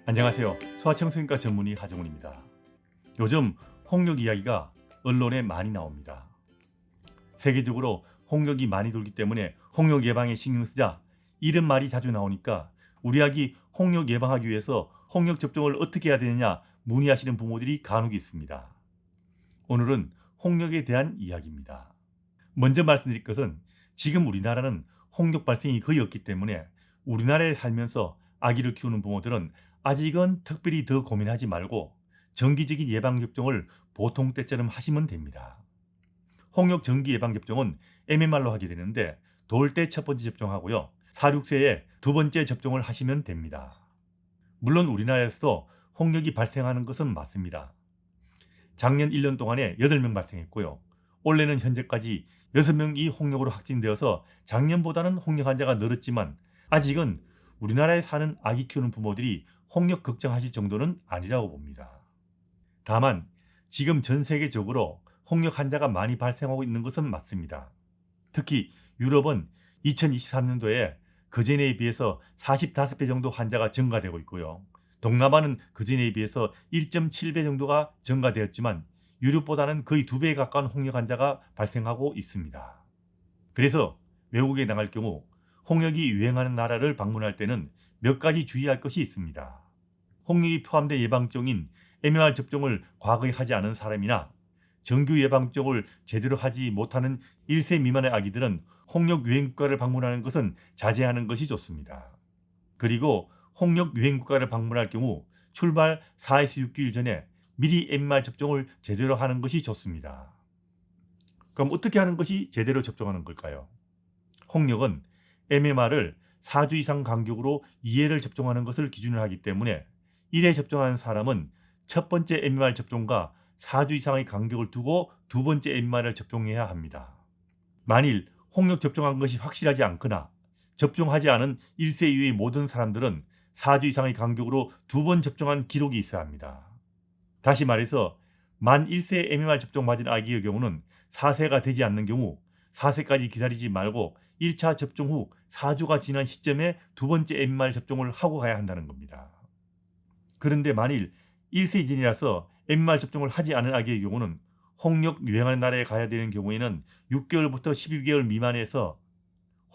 안녕하세요. 소아청소년과 전문의 하정훈입니다. 요즘 홍역 이야기가 언론에 많이 나옵니다. 세계적으로 홍역이 많이 돌기 때문에 홍역 예방에 신경 쓰자 이런 말이 자주 나오니까 우리 아기 홍역 예방하기 위해서 홍역 접종을 어떻게 해야 되느냐 문의하시는 부모들이 간혹 있습니다. 오늘은 홍역에 대한 이야기입니다. 먼저 말씀드릴 것은 지금 우리나라는 홍역 발생이 거의 없기 때문에 우리나라에 살면서 아기를 키우는 부모들은 아직은 특별히 더 고민하지 말고 정기적인 예방접종을 보통 때처럼 하시면 됩니다. 홍역 정기 예방접종은 MMR로 하게 되는데 돌 때 첫 번째 접종하고요. 4-6세에 두 번째 접종을 하시면 됩니다. 물론 우리나라에서도 홍역이 발생하는 것은 맞습니다. 작년 1년 동안에 8명 발생했고요. 올해는 현재까지 6명이 홍역으로 확진되어서 작년보다는 홍역 환자가 늘었지만 아직은 우리나라에 사는 아기 키우는 부모들이 홍역 걱정하실 정도는 아니라고 봅니다. 다만 지금 전 세계적으로 홍역 환자가 많이 발생하고 있는 것은 맞습니다. 특히 유럽은 2023년도에 그전에 비해서 45배 정도 환자가 증가되고 있고요. 동남아는 그전에 비해서 1.7배 정도가 증가되었지만 유럽보다는 거의 2배에 가까운 홍역 환자가 발생하고 있습니다. 그래서 외국에 나갈 경우 홍역이 유행하는 나라를 방문할 때는 몇 가지 주의할 것이 있습니다. 홍역이 포함된 예방접종인 MMR 접종을 과거에 하지 않은 사람이나 정규 예방접종을 제대로 하지 못하는 1세 미만의 아기들은 홍역 유행 국가를 방문하는 것은 자제하는 것이 좋습니다. 그리고 홍역 유행 국가를 방문할 경우 출발 4에서 6개월 전에 미리 MMR 접종을 제대로 하는 것이 좋습니다. 그럼 어떻게 하는 것이 제대로 접종하는 걸까요? 홍역은 MMR을 4주 이상 간격으로 2회를 접종하는 것을 기준으로 하기 때문에 1회 접종하는 사람은 첫 번째 MMR 접종과 4주 이상의 간격을 두고 두 번째 MMR을 접종해야 합니다. 만일 홍역 접종한 것이 확실하지 않거나 접종하지 않은 1세 이후의 모든 사람들은 4주 이상의 간격으로 두 번 접종한 기록이 있어야 합니다. 다시 말해서 만 1세 MMR 접종 맞은 아기의 경우는 4세가 되지 않는 경우 4세까지 기다리지 말고 1차 접종 후 4주가 지난 시점에 두 번째 MMR 접종을 하고 가야 한다는 겁니다. 그런데 만일 1세 이전이라서 MMR 접종을 하지 않은 아기의 경우는 홍역 유행하는 나라에 가야 되는 경우에는 6개월부터 12개월 미만에서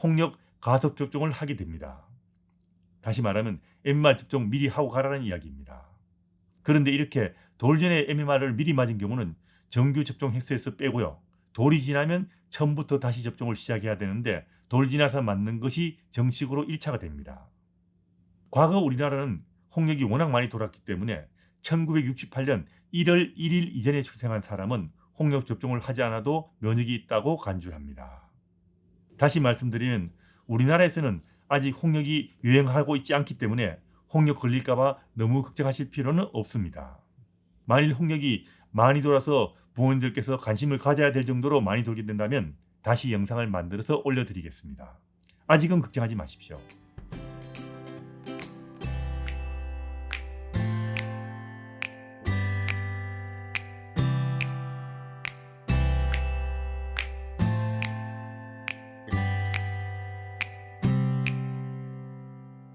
홍역 가속 접종을 하게 됩니다. 다시 말하면 MMR 접종 미리 하고 가라는 이야기입니다. 그런데 이렇게 돌 전에 MMR을 미리 맞은 경우는 정규 접종 횟수에서 빼고요. 돌이 지나면 처음부터 다시 접종을 시작해야 되는데 돌 지나서 맞는 것이 정식으로 1차가 됩니다. 과거 우리나라는 홍역이 워낙 많이 돌았기 때문에 1968년 1월 1일 이전에 출생한 사람은 홍역 접종을 하지 않아도 면역이 있다고 간주합니다. 다시 말씀드리면 우리나라에서는 아직 홍역이 유행하고 있지 않기 때문에 홍역 걸릴까봐 너무 걱정하실 필요는 없습니다. 만일 홍역이 많이 돌아서 부모님들께서 관심을 가져야 될 정도로 많이 돌게 된다면 다시 영상을 만들어서 올려드리겠습니다. 아직은 걱정하지 마십시오.